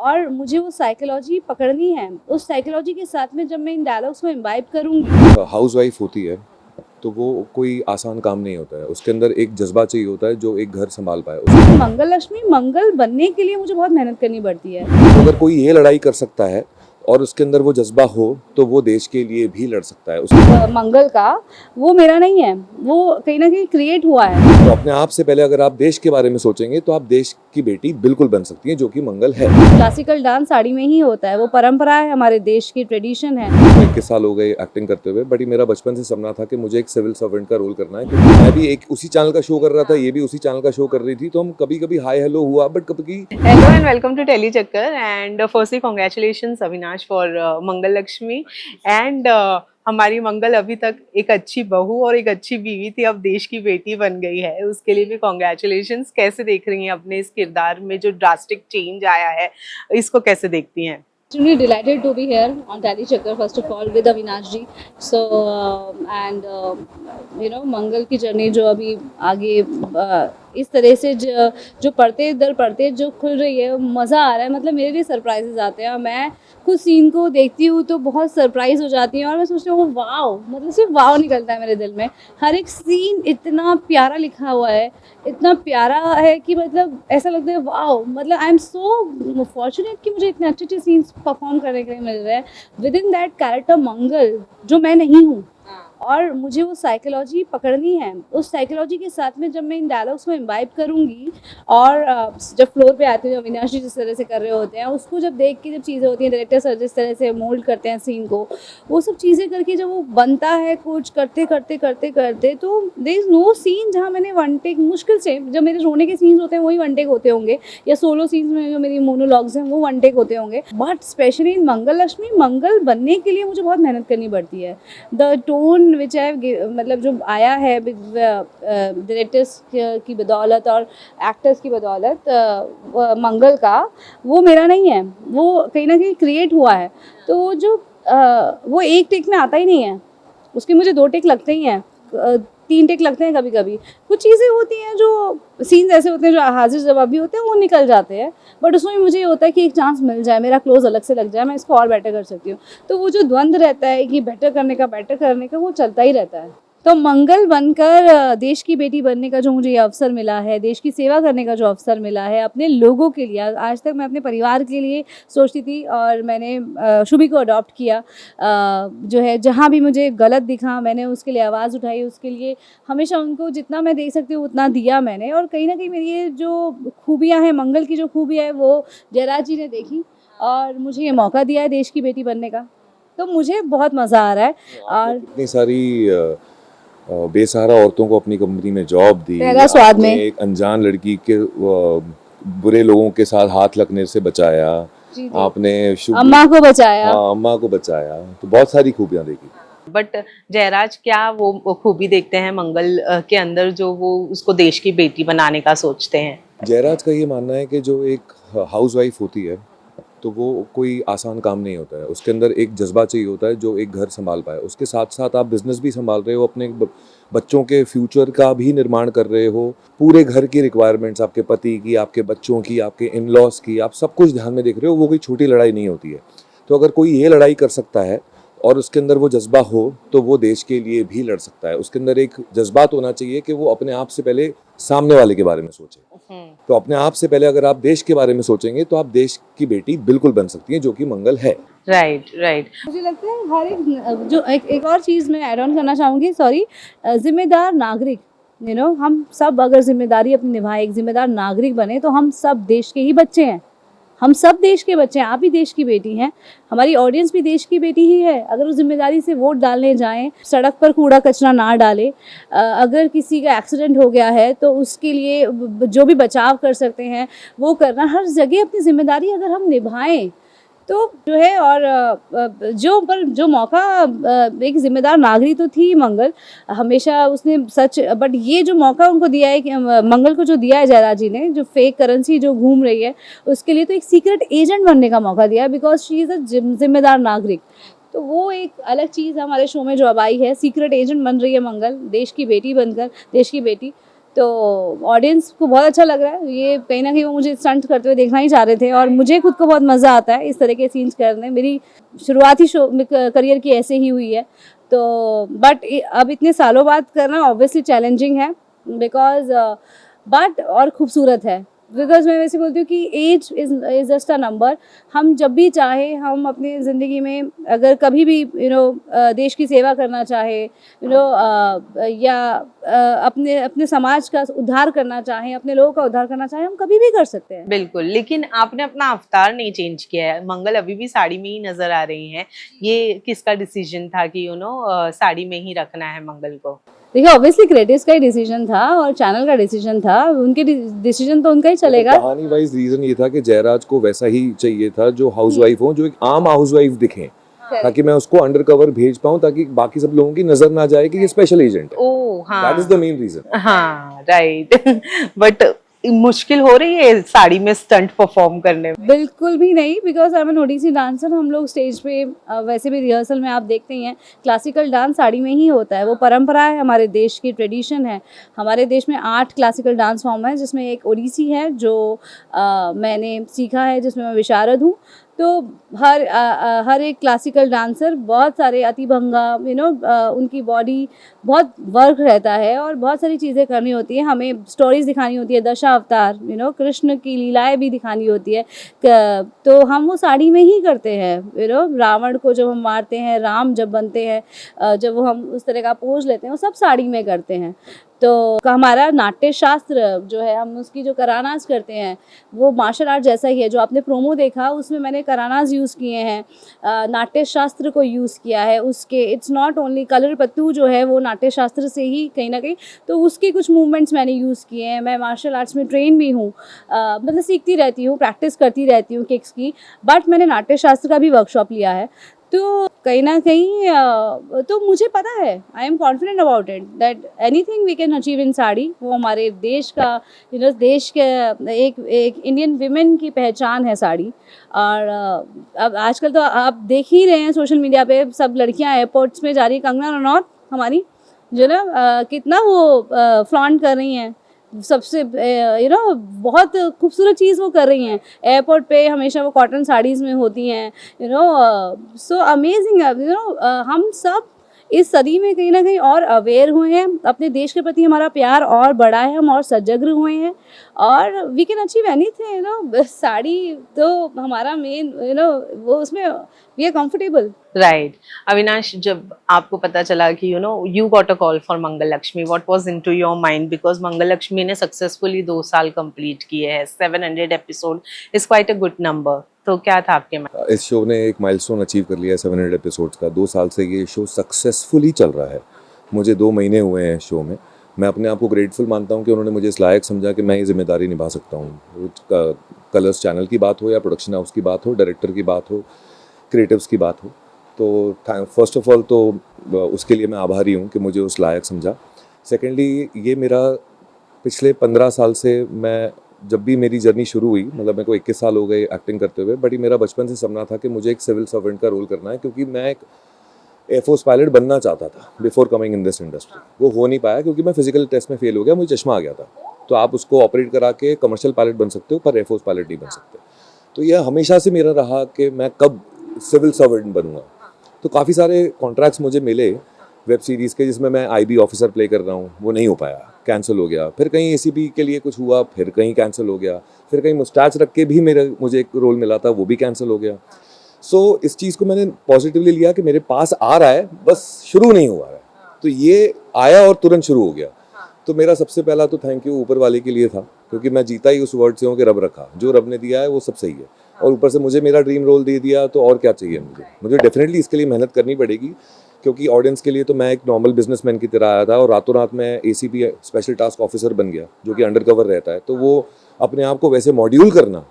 और मुझे वो साइकोलॉजी पकड़नी है। उस साइकोलॉजी के साथ में जब मैं इन डायलॉग्स को इम्बाइब करूँगी। हाउस वाइफ होती है तो वो कोई आसान काम नहीं होता है। उसके अंदर एक जज्बा चाहिए होता है जो एक घर संभाल पाए। मंगल लक्ष्मी मंगल बनने के लिए मुझे बहुत मेहनत करनी पड़ती है। तो अगर कोई ये लड़ाई कर सकता है और उसके अंदर वो जज्बा हो तो वो देश के लिए भी लड़ सकता है। मंगल का वो मेरा नहीं है, वो कहीं ना कहीं क्रिएट हुआ है। तो अपने आप से पहले अगर आप देश के बारे में सोचेंगे तो आप देश की बेटी बिल्कुल बन सकती हैं, जो कि मंगल है। क्लासिकल डांस साड़ी में ही होता है, वो परंपरा है, हमारे देश की ट्रेडिशन है। 21 साल हो गए एक्टिंग करते हुए, बट ये मेरा बचपन से सपना था कि मुझे एक सिविल सर्वेंट का रोल करना है। क्योंकि मैं भी एक उसी चैनल का शो कर रहा था, ये भी उसी चैनल का शो कर रही थी, तो हम कभी कभी हाय हेलो हुआ, बट कभी Hello and welcome to Tele Chakkar, and firstly congratulations Avinash for Mangal Lakshmi and हमारी मंगल अभी तक एक अच्छी बहू और एक अच्छी बीवी थी, अब देश की बेटी बन गई है, उसके लिए भी कॉन्ग्रेचुलेशंस। कैसे देख रही हैं अपने इस किरदार में जो ड्रास्टिक चेंज आया है, इसको कैसे देखती हैं? Extremely delighted to be here on Tally Chakkar first of all with Avinash ji. So मंगल की जर्नी जो अभी आगे इस तरह से जो पढ़ते दर पढ़ते जो खुल रही है, मज़ा आ रहा है। मतलब मेरे लिए सरप्राइजेज आते हैं और मैं खुद सीन को देखती हूँ तो बहुत सरप्राइज हो जाती हूँ और मैं सोचती हूँ वाओ, मतलब सिर्फ वाओ निकलता है मेरे दिल में। हर एक सीन इतना प्यारा लिखा हुआ है, इतना प्यारा है कि मतलब ऐसा लगता है वाओ, मतलब आई एम सो फॉर्चुनेट कि मुझे इतने अच्छे अच्छे सीन्स परफॉर्म करने के लिए मिल रहे हैं विद इन दैट कैरेक्टर मंगल, जो मैं नहीं हूँ। और मुझे वो साइकोलॉजी पकड़नी है। उस साइकोलॉजी के साथ में जब मैं इन डायलॉग्स को इम्बाइब करूँगी और जब फ्लोर पे आते हैं, जब अविनाश जी जिस तरह से कर रहे होते हैं, उसको जब देख के जब चीज़ें होती हैं, डायरेक्टर सर जिस तरह से मोल्ड करते हैं सीन को, वो सब चीज़ें करके जब वो बनता है कुछ करते करते करते करते, तो देयर इज़ नो सीन जहाँ मैंने वन टेक, मुश्किल से जब मेरे रोने के सीन्स होते हैं वही वन टेक होते होंगे, या सोलो सीन्स में जो मेरी मोनोलॉग्स हैं वो वन टेक होते होंगे। बट स्पेशली इन मंगल लक्ष्मी मंगल बनने के लिए मुझे बहुत मेहनत करनी पड़ती है। द टोन विच आई मतलब जो आया है डायरेक्टर्स की बदौलत और एक्टर्स की बदौलत, मंगल का वो मेरा नहीं है, वो कहीं ना कहीं क्रिएट हुआ है। तो वो जो वो एक टेक में आता ही नहीं है, उसके मुझे 2 टेक लगते ही हैं, 3 टेक लगते हैं कभी कभी। कुछ चीज़ें होती हैं जो सीन्स ऐसे होते हैं जो हाजिर जवाबी होते हैं, वो निकल जाते हैं, बट उसमें मुझे ये होता है कि एक चांस मिल जाए, मेरा क्लोज अलग से लग जाए, मैं इसको और बेटर कर सकती हूँ। तो वो जो द्वंद्व रहता है कि बेटर करने का वो चलता ही रहता है। तो मंगल बनकर देश की बेटी बनने का जो मुझे ये अवसर मिला है, देश की सेवा करने का जो अवसर मिला है अपने लोगों के लिए, आज तक मैं अपने परिवार के लिए सोचती थी और मैंने शुभी को अडॉप्ट किया। जो है जहाँ भी मुझे गलत दिखा मैंने उसके लिए आवाज़ उठाई, उसके लिए हमेशा उनको जितना मैं दे सकती हूँ उतना दिया मैंने। और कहीं ना कहीं मेरी ये जो खूबियाँ हैं, मंगल की जो खूबियाँ है, वो जयराज जी ने देखी और मुझे ये मौका दिया है देश की बेटी बनने का, तो मुझे बहुत मज़ा आ रहा है। और इतनी सारी बेसहारा औरतों को अपनी कंपनी में जॉब दी, पहला स्वाद में एक अनजान लड़की के बुरे लोगों के साथ हाथ लगने से बचाया, जी, आपने अम्मा को बचाया। हाँ, अम्मा को बचाया, तो बहुत सारी खूबियां देखी। बट जयराज क्या वो खूबी देखते हैं मंगल के अंदर जो वो उसको देश की बेटी बनाने का सोचते हैं? जयराज का ये मानना है कि जो एक हाउस वाइफ होती है तो वो कोई आसान काम नहीं होता है। उसके अंदर एक जज्बा चाहिए होता है जो एक घर संभाल पाए। उसके साथ साथ आप बिजनेस भी संभाल रहे हो, अपने बच्चों के फ्यूचर का भी निर्माण कर रहे हो, पूरे घर की रिक्वायरमेंट्स, आपके पति की, आपके बच्चों की, आपके इन लॉज की, आप सब कुछ ध्यान में देख रहे हो। वो कोई छोटी लड़ाई नहीं होती है। तो अगर कोई ये लड़ाई कर सकता है और उसके अंदर वो जज्बा हो तो वो देश के लिए भी लड़ सकता है। उसके अंदर एक जज्बात होना चाहिए कि वो अपने आप से पहले सामने वाले के बारे में सोचे। तो अपने आप से पहले अगर आप देश के बारे में सोचेंगे तो आप देश की बेटी बिल्कुल बन सकती हैं, जो कि मंगल है। राइट। मुझे लगता है हर एक जो एक और चीज़ मैं ऐड ऑन करना चाहूँगी, सॉरी, जिम्मेदार नागरिक, हम सब अगर जिम्मेदारी अपनी निभाएं, एक जिम्मेदार नागरिक बने, तो हम सब देश के ही बच्चे हैं। हम सब देश के बच्चे हैं, आप भी देश की बेटी हैं, हमारी ऑडियंस भी देश की बेटी ही है। अगर वो जिम्मेदारी से वोट डालने जाएं, सड़क पर कूड़ा कचरा ना डालें, अगर किसी का एक्सीडेंट हो गया है तो उसके लिए जो भी बचाव कर सकते हैं वो करना, हर जगह अपनी जिम्मेदारी अगर हम निभाएं तो जो है। और जो मौका, एक जिम्मेदार नागरिक तो थी मंगल, हमेशा उसने सच, बट ये जो मौका उनको दिया है कि मंगल को जो दिया है जयराज जी ने, जो फेक करेंसी जो घूम रही है उसके लिए तो एक सीक्रेट एजेंट बनने का मौका दिया है, बिकॉज शी इज़ अ जिम्मेदार नागरिक। तो वो एक अलग चीज़ हमारे शो में जो अब आई है, सीक्रेट एजेंट बन रही है मंगल, देश की बेटी बनकर, देश की बेटी। तो ऑडियंस को बहुत अच्छा लग रहा है। ये कहीं ना कहीं वो मुझे स्टंट करते हुए देखना ही चाह रहे थे और मुझे खुद को बहुत मज़ा आता है इस तरह के सीन्स करने। मेरी शुरुआती शो करियर की ऐसे ही हुई है। तो बट अब इतने सालों बाद करना ऑब्वियसली चैलेंजिंग है बिकॉज बट और खूबसूरत है। बिकॉज मैं वैसे बोलती हूँ कि age is just a number. हम जब भी चाहे, हम अपनी ज़िंदगी में अगर कभी भी देश की सेवा करना चाहे, या अपने समाज का उद्धार करना चाहें, अपने लोगों का उद्धार करना चाहें, हम कभी भी कर सकते हैं। बिल्कुल, लेकिन आपने अपना अवतार नहीं चेंज किया है, मंगल अभी भी साड़ी में ही नजर आ रही हैं। ये किसका डिसीजन था कि साड़ी में ही रखना है मंगल को? देखिए ऑब्वियसली क्रिएटिव्स का ही डिसीजन था और चैनल का डिसीजन था। उनके डिसीजन तो उनका ही चलेगा। कहानी वाइज रीजन ये था कि जयराज को वैसा ही चाहिए था जो हाउसवाइफ हो, जो एक आम हाउसवाइफ दिखे, ताकि मैं उसको अंडर कवर भेज पाऊँ, ताकि बाकी सब लोगों की नजर ना जाए कि ये स्पेशल एजेंट है। ओह हाँ, that is the main reason. हाँ राइट। बट मुश्किल हो रही है साड़ी में स्टंट परफॉर्म करने में? बिल्कुल भी नहीं, because I am an Odissi dancer. हम लोग स्टेज पे वैसे भी रिहर्सल में आप देखते ही हैं, क्लासिकल डांस साड़ी में ही होता है। वो परंपरा है, हमारे देश की ट्रेडिशन है। हमारे देश में 8 क्लासिकल डांस फॉर्म है, जिसमें एक ओडिसी है जो मैंने सीखा है, जिसमें मैं विशारद हूँ। तो हर एक क्लासिकल डांसर बहुत सारे अतिभंगा उनकी बॉडी बहुत वर्क रहता है और बहुत सारी चीज़ें करनी होती है। हमें स्टोरीज दिखानी होती है, दशावतार कृष्ण की लीलाएं भी दिखानी होती है। तो हम वो साड़ी में ही करते हैं। रावण को जब हम मारते हैं, राम जब बनते हैं, जब वो हम उस तरह का पोज लेते हैं, वो सब साड़ी में करते हैं। तो हमारा नाट्य शास्त्र जो है, हम उसकी जो करानाज करते हैं वो मार्शल आर्ट जैसा ही है। जो आपने प्रोमो देखा उसमें मैंने करानाज यूज़ किए हैं, नाट्य शास्त्र को यूज़ किया है उसके। इट्स नॉट ओनली कलर पत्तू जो है वो नाट्य शास्त्र से ही कहीं ना कहीं, तो उसके कुछ मूवमेंट्स मैंने यूज़ किए हैं। मैं मार्शल आर्ट्स में ट्रेन भी हूँ, मतलब सीखती रहती हूँ, प्रैक्टिस करती रहती हूँ किक्स की, बट मैंने नाट्य शास्त्र का भी वर्कशॉप लिया है। तो कहीं ना कहीं तो मुझे पता है, I am confident about it that anything we can achieve in sari. वो हमारे देश का देश के एक इंडियन विमेन की पहचान है साड़ी। और अब आजकल तो आप देख ही रहे हैं सोशल मीडिया पे, सब लड़कियां एयरपोर्ट्स में जा रही, कंगना रनौत हमारी जो कितना वो फ्लॉन्ट कर रही हैं सबसे, बहुत खूबसूरत चीज़ वो कर रही हैं। एयरपोर्ट पे हमेशा वो कॉटन साड़ीज़ में होती हैं, सो अमेजिंग। हम सब इस सदी में कहीं ना कहीं और अवेयर हुए हैं, अपने देश के प्रति हमारा प्यार और बढ़ा है, हम और सजग हुए हैं और वी कैन अचीव एनीथिंग। साड़ी तो हमारा मेन वो उसमें we are comfortable. Right. Avinash, जब आपको पता चला कि you got a call for Mangal Lakshmi, what was into your mind? Because Mangal Lakshmi ने सक्सेसफुली 2 साल कंप्लीट किए हैं, 700 episode is quite a good number. तो क्या था आपके माइंड? इस शो ने एक माइलस्टोन अचीव कर लिया है 700 एपिसोड्स का। 2 साल से ये शो सक्सेसफुली चल रहा है। मुझे 2 महीने हुए हैं शो में। मैं अपने आप को ग्रेटफुल मानता हूँ कि उन्होंने मुझे इस लायक समझा कि मैं ये जिम्मेदारी निभा सकता हूँ। कलर्स चैनल की बात हो या प्रोडक्शन हाउस की बात हो, डायरेक्टर की बात हो, क्रिएटिव्स की बात हो, तो फर्स्ट ऑफ ऑल तो उसके लिए मैं आभारी हूँ कि मुझे उस लायक समझा। सेकेंडली, ये मेरा पिछले 15 साल से, मैं जब भी मेरी जर्नी शुरू हुई, मतलब मेरे को 21 साल हो गए एक्टिंग करते हुए, बट ये मेरा बचपन से सपना था कि मुझे एक सिविल सर्वेंट का रोल करना है, क्योंकि मैं एक एयरफोर्स पायलट बनना चाहता था before coming in this industry. वो हो नहीं पाया क्योंकि मैं फिजिकल टेस्ट में फेल हो गया, मुझे चश्मा आ गया था। तो आप उसको ऑपरेट करा के कमर्शियल पायलट बन सकते हो, पर एयरफोर्स पायलट नहीं बन सकते। तो यह हमेशा से मेरा रहा कि मैं कब सिविल सर्वेंट बनूंगा। तो काफ़ी सारे कॉन्ट्रैक्ट्स मुझे मिले वेब सीरीज़ के, जिसमें मैं IB ऑफिसर प्ले कर रहा हूँ, वो नहीं हो पाया, कैंसिल हो गया। फिर कहीं ACP के लिए कुछ हुआ, फिर कहीं कैंसिल हो गया। फिर कहीं मुस्टैच रख के भी मुझे एक रोल मिला था, वो भी कैंसिल हो गया। सो इस चीज़ को मैंने पॉजिटिवली लिया कि मेरे पास आ रहा है, बस शुरू नहीं हुआ है। तो ये आया और तुरंत शुरू हो गया। तो मेरा सबसे पहला तो थैंक यू ऊपर वाले के लिए था, क्योंकि मैं जीता ही उस वर्ड से हूँ कि रब रखा, जो रब ने दिया है वो सब सही है। और ऊपर से मुझे मेरा ड्रीम रोल दे दिया, तो और क्या चाहिए मुझे डेफिनेटली इसके लिए मेहनत करनी पड़ेगी, क्योंकि ऑडियंस के लिए तो मैं एक नॉर्मल बिजनेसमैन की तरह आया था और रातों रात मैं ACP स्पेशल टास्क ऑफिसर बन गया, जो कि अंडर कवर रहता है। तो वो अपने आप को वैसे मॉड्यूल करना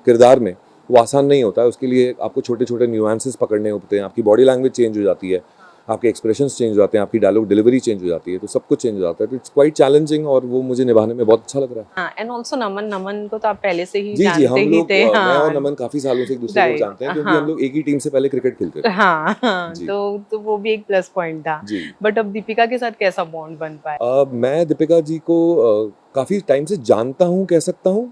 किरदार में, वो आसान नहीं होता है। उसके लिए आपको छोटे छोटे न्यूएंसेस पकड़ने होते हैं, आपकी बॉडी लैंग्वेज चेंज हो जाती है, आपके एक्सप्रेशंस चेंज हो जाते हैं, आपकी डायलॉग डिलीवरी चेंज हो जाती है, तो सब कुछ चेंज हो जाता है। तो इट्स क्वाइट चैलेंजिंग और वो मुझे निभाने में बहुत अच्छा लग रहा है। हाँ, एंड ऑल्सो नमन को तो आप पहले से ही जी जी, जानते हम ही लोग थे। मैं और हाँ, नमन काफ़ी सालों से एक दूसरे को राइट, जानते हैं, क्योंकि हाँ। हम लोग एक ही टीम से पहले क्रिकेट खेलते थे। हाँ, हाँ, जी तो वो भी एक प्लस पॉइंट था। जी। बट अब दीपिका के साथ कैसा बॉन्ड बन पाया? मैं दीपिका जी को काफ़ी टाइम से जानता हूँ, कह सकता हूँ।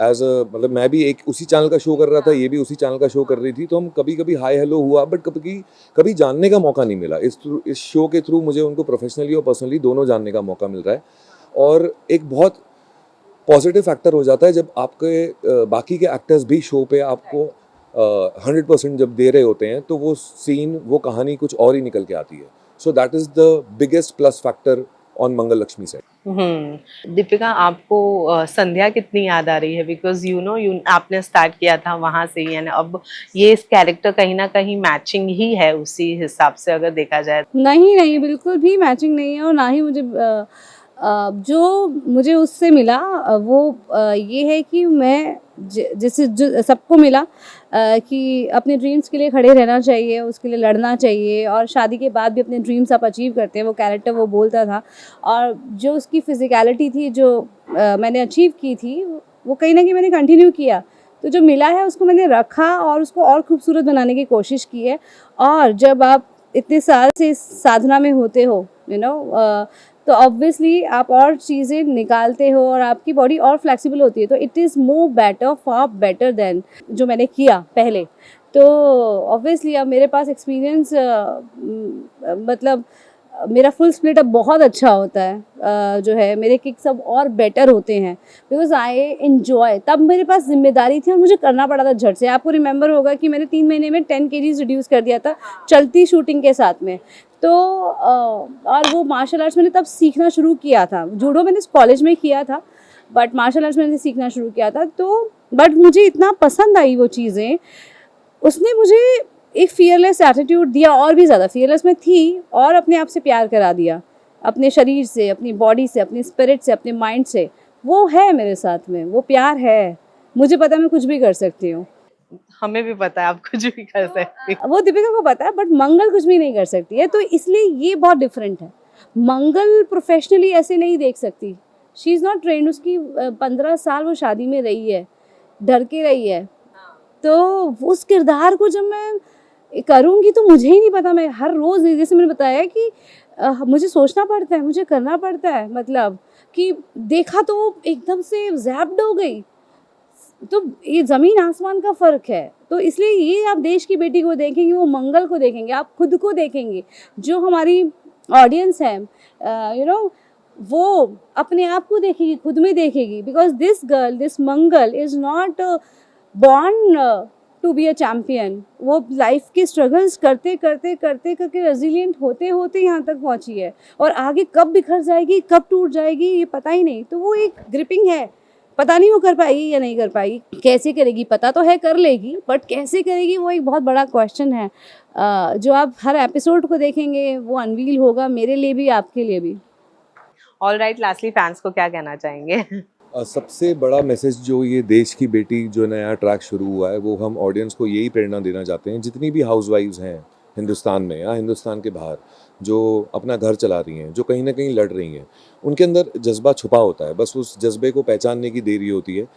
एज अ मतलब मैं भी एक उसी चैनल का शो कर रहा था, ये भी उसी चैनल का शो कर रही थी, तो हम कभी कभी हाय हेलो हुआ, बट कभी जानने का मौका नहीं मिला। इस शो के थ्रू मुझे उनको प्रोफेशनली और पर्सनली दोनों जानने का मौका मिल रहा है। और एक बहुत पॉजिटिव फैक्टर हो जाता है जब आपके बाकी के एक्टर्स भी शो पे आपको 100% जब दे रहे होते हैं, तो वो सीन, वो कहानी कुछ और ही निकल के आती है। So that is the biggest plus factor on Mangal Lakshmi set. Deepika, आपको संध्या कितनी याद आ रही है? बिकॉज यू आपने स्टार्ट किया था वहां से ही, एंड अब ये इस कैरेक्टर कहीं ना कहीं मैचिंग ही है उसी हिसाब से अगर देखा जाए। नहीं नहीं, बिल्कुल भी मैचिंग नहीं है। और ना ही मुझे जो मुझे उससे मिला वो ये है कि मैं जैसे जो सबको मिला कि अपने ड्रीम्स के लिए खड़े रहना चाहिए, उसके लिए लड़ना चाहिए, और शादी के बाद भी अपने ड्रीम्स आप अचीव करते हैं, वो कैरेक्टर वो बोलता था। और जो उसकी फिजिकलिटी थी जो मैंने अचीव की थी, वो कहीं ना कहीं मैंने कंटिन्यू किया। तो जो मिला है उसको मैंने रखा और उसको और खूबसूरत बनाने की कोशिश की है। और जब आप इतने साल से इस साधना में होते हो, तो ऑब्वियसली आप और चीज़ें निकालते हो और आपकी बॉडी और फ्लेक्सिबल होती है। तो it is more better, far better than जो मैंने किया पहले। तो ऑब्वियसली अब मेरे पास एक्सपीरियंस मतलब मेरा फुल स्प्लिट अब बहुत अच्छा होता है। जो है मेरे किक्स अब और बेटर होते हैं, बिकॉज आई एन्जॉय। तब मेरे पास जिम्मेदारी थी और मुझे करना पड़ा था झट से। आपको रिमेंबर होगा कि मैंने 3 महीने में 10 kgs रिड्यूस कर दिया था चलती शूटिंग के साथ में। तो और वो मार्शल आर्ट्स मैंने तब सीखना शुरू किया था। जूडो मैंने कॉलेज में किया था, बट मार्शल आर्ट्स मैंने सीखना शुरू किया था। तो बट मुझे इतना पसंद आई वो चीज़ें, उसने मुझे एक फियरलेस एटीट्यूड दिया, और भी ज़्यादा फियरलेस मैं थी, और अपने आप से प्यार करा दिया, अपने शरीर से, अपनी बॉडी से, अपनी स्पिरिट से, अपने माइंड से। वो है मेरे साथ में, वो प्यार है। मुझे पता है मैं कुछ भी कर सकती हूँ। हमें भी पता है आप कुछ भी कर सकते हैं। वो दीपिका को पता है, बट मंगल कुछ भी नहीं कर सकती है। तो इसलिए ये बहुत डिफरेंट है। मंगल प्रोफेशनली ऐसे नहीं देख सकती। She is not trend. उसकी 15 साल वो शादी में रही है, डर के रही है। तो उस किरदार को जब मैं करूँगी तो मुझे ही नहीं पता, मैं हर रोज़, जैसे मैंने बताया कि मुझे सोचना पड़ता है, मुझे करना पड़ता है। मतलब कि देखा तो वो एकदम से ज़ैप्ड हो गई। तो ये ज़मीन आसमान का फ़र्क है। तो इसलिए ये आप देश की बेटी को देखेंगे, वो मंगल को देखेंगे, आप खुद को देखेंगे। जो हमारी ऑडियंस है वो अपने आप को देखेगी, खुद में देखेगी। Because this girl, this Mangal is not born to be a champion. वो लाइफ के स्ट्रगल्स करते करते करते करके रेजिलिएंट होते होते यहाँ तक पहुँची है। और आगे कब बिखर जाएगी, कब टूट जाएगी, ये पता ही नहीं। तो वो एक ग्रिपिंग है। पता नहीं वो कर पाएगी या नहीं कर पाएगी, कैसे करेगी पता तो है, कर लेगी, बट कैसे करेगी वो एक बहुत बड़ा क्वेश्चन है। जो आप हर एपिसोड को देखेंगे वो अनवील होगा, मेरे लिए भी, आपके लिए भी। ऑल राइट, लास्टली फैंस को क्या कहना चाहेंगे? सबसे बड़ा मैसेज जो ये देश की बेटी जो नया ट्रैक शुरू हुआ है, वो हम ऑडियंस को यही प्रेरणा देना चाहते हैं। जितनी भी हाउसवाइफ्स हैं हिंदुस्तान में या हिंदुस्तान के बाहर, जो अपना घर चला रही हैं, जो कहीं ना कहीं लड़ रही हैं, उनके अंदर जज्बा छुपा होता है। बस उस जज्बे को पहचानने की देरी होती है।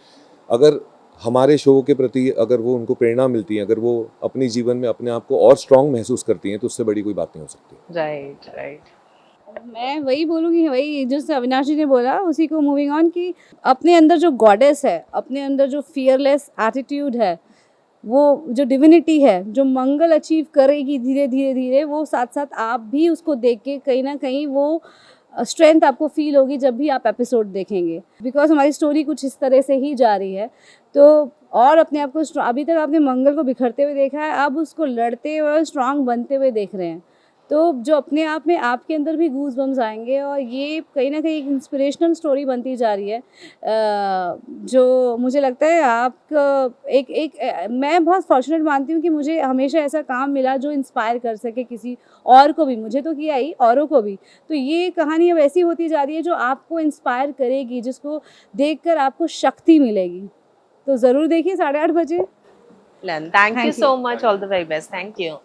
अगर हमारे शो के प्रति अगर वो उनको प्रेरणा मिलती है, अगर वो अपने जीवन में अपने आप को और स्ट्रांग महसूस करती हैं, तो उससे बड़ी कोई बात नहीं हो सकती। Right, right. मैं वही बोलूँगी, वही जैसे अविनाश जी ने बोला, उसी को मूविंग ऑन, कि अपने अंदर जो गॉडेस है, अपने अंदर जो फियरलेस एटीट्यूड है, वो जो डिविनिटी है, जो मंगल अचीव करेगी धीरे धीरे धीरे, वो साथ साथ आप भी उसको देख के कहीं ना कहीं वो स्ट्रेंथ आपको फील होगी जब भी आप एपिसोड देखेंगे। बिकॉज हमारी स्टोरी कुछ इस तरह से ही जा रही है। तो और अपने आप को अभी तक आपने मंगल को बिखरते हुए देखा है, अब उसको लड़ते हुए स्ट्रांग बनते हुए देख रहे हैं। तो जो अपने आप में आपके अंदर भी गूज बम्स आएंगे, और ये कहीं ना कहीं एक इंस्पिरेशनल स्टोरी बनती जा रही है। जो मुझे लगता है मैं बहुत फॉर्चुनेट मानती हूँ कि मुझे हमेशा ऐसा काम मिला जो इंस्पायर कर सके किसी और को भी। मुझे तो किया ही, औरों को भी। तो ये कहानी अब ऐसी होती जा रही है जो आपको इंस्पायर करेगी, जिसको देखकर आपको शक्ति मिलेगी। तो ज़रूर देखिए 8:30 बजे। Thank you Thank you. So much, all the very best, thank you.